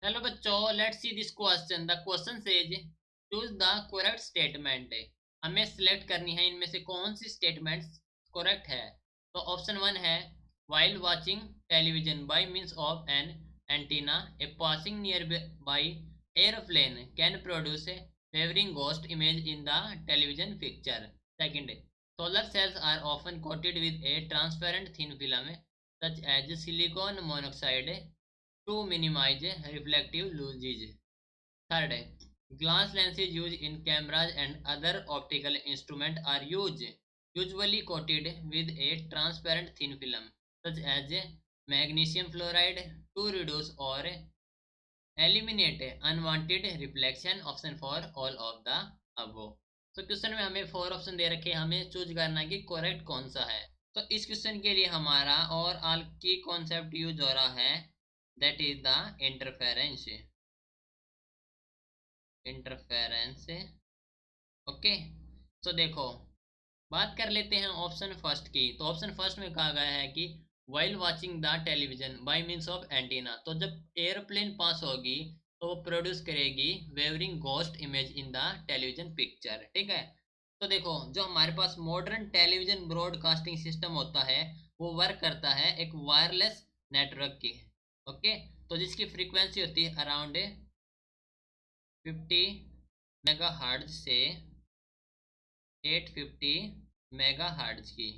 Hello बच्चों, let's see this question. The question says choose the correct statement. हमें select करनी है इनमें से कौन सी स्टेटमेंट्स करेक्ट है। तो ऑप्शन वन है while watching television by means of an antenna a passing nearby airplane can produce a wavering ghost image in the television picture. Second, solar cells are often coated with a transparent thin film such as silicon monoxide to minimize reflective losses. Third, glass lenses used in cameras and other optical instruments are usually coated with a transparent thin film such as magnesium fluoride to reduce or eliminate unwanted reflection. Option for all of the above. तो question में हमें four option दे रखे हैं, हमें choose करना है कि correct कौन सा है। तो इस क्वेश्चन के लिए हमारा और आल की कॉन्सेप्ट यूज हो रहा है, that is the interference. Interference, okay. तो देखो, बात कर लेते हैं ऑप्शन फर्स्ट की। तो ऑप्शन फर्स्ट में कहा गया है कि while watching the television by means of antenna. तो जब एयरप्लेन पास होगी तो वो प्रोड्यूस करेगी wavering ghost image in the television picture, ठीक है। तो देखो, जो हमारे पास मॉडर्न टेलीविजन ब्रॉडकास्टिंग सिस्टम होता है वो वर्क करता है एक वायरलेस नेटवर्क की, ओके। तो जिसकी फ्रीक्वेंसी होती है अराउंड 50 मेगाहर्ट्ज से 850 मेगाहर्ट्ज की,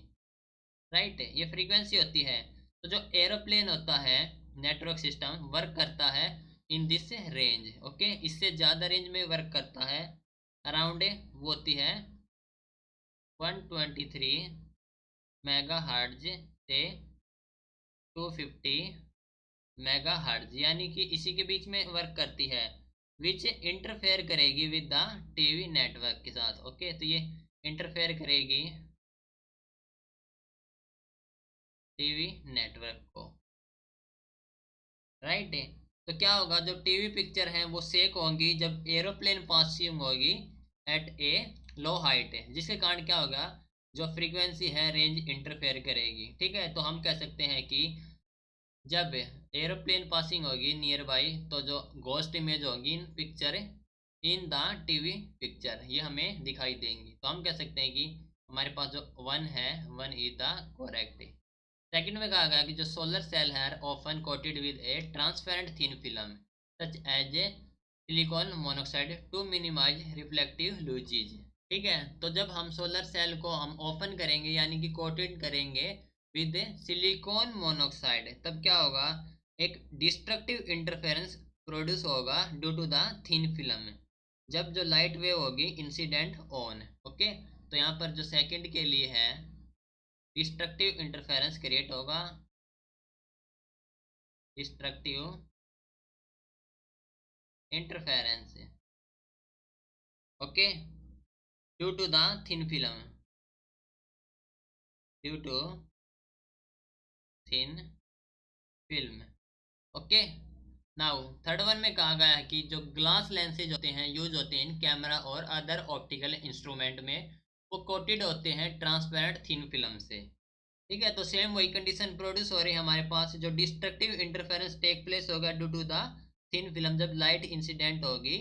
राइट। ये फ्रीक्वेंसी होती है। तो जो एरोप्लेन होता है नेटवर्क सिस्टम वर्क करता है इन दिस रेंज, ओके। इससे ज़्यादा रेंज में वर्क करता है, अराउंड वो होती है 123 मेगाहर्ट्ज से 250 मेगाहर्ट्ज, यानी कि इसी के बीच में वर्क करती है, विच इंटरफेयर करेगी विद द टीवी नेटवर्क के साथ, ओके। तो ये इंटरफेयर करेगी टीवी नेटवर्क को, राइट। तो क्या होगा, जो टीवी पिक्चर है वो सेक होंगी जब एरोप्लेन पासिंग होगी एट ए लो हाइट, जिसके कारण क्या होगा, जो फ्रीक्वेंसी है रेंज इंटरफेयर करेगी, ठीक है। तो हम कह सकते हैं कि जब एरोप्लेन पासिंग होगी नियर बाई तो जो घोस्ट इमेज होगी इन picture in the TV picture ये हमें दिखाई देंगी। तो हम कह सकते हैं कि हमारे पास जो वन है, one is the correct. Second में कहा गया कि जो सोलर सेल है often coated with a transparent thin film such as a silicon monoxide to minimize reflective losses, ठीक है। तो जब हम सोलर सेल को हम ओपन करेंगे यानी कि कोटेड करेंगे विद सिलिकॉन मोनोक्साइड, तब क्या होगा, एक डिस्ट्रक्टिव इंटरफेरेंस प्रोड्यूस होगा due to the thin film जब जो लाइट वेव होगी इंसिडेंट ऑन, ओके। तो यहाँ पर जो सेकंड के लिए है डिस्ट्रक्टिव इंटरफेरेंस क्रिएट होगा, destructive interference, okay, due to the thin film, due to thin film, okay. Now third one में कहा गया है कि जो ग्लास लेंसेज होते हैं यूज होते हैं इन कैमरा और अदर ऑप्टिकल इंस्ट्रूमेंट में, वो कोटेड होते हैं ट्रांसपेरेंट थिन फिल्म से, ठीक है। तो सेम वही कंडीशन प्रोड्यूस हो रही है हमारे पास, जो डिस्ट्रक्टिव इंटरफेरेंस टेक प्लेस होगा due to the thin film जब लाइट इंसिडेंट होगी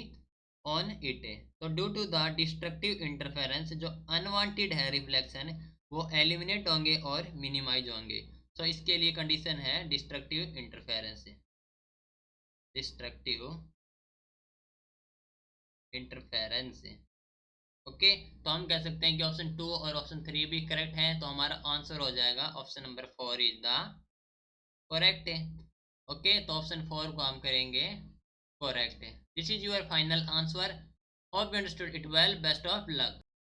ऑन इट। तो due to the destructive interference जो अनवांटेड है रिफ्लेक्शन वो एलिमिनेट होंगे और मिनिमाइज होंगे। तो इसके लिए कंडीशन है destructive interference, destructive interference, okay. तो हम कह सकते हैं कि ऑप्शन टू और ऑप्शन थ्री भी करेक्ट है। तो हमारा आंसर हो जाएगा option number four is the correct है, ओके। तो ऑप्शन फोर को हम करेंगे करेक्ट है। This is your final answer. Hope you understood it well, best of luck.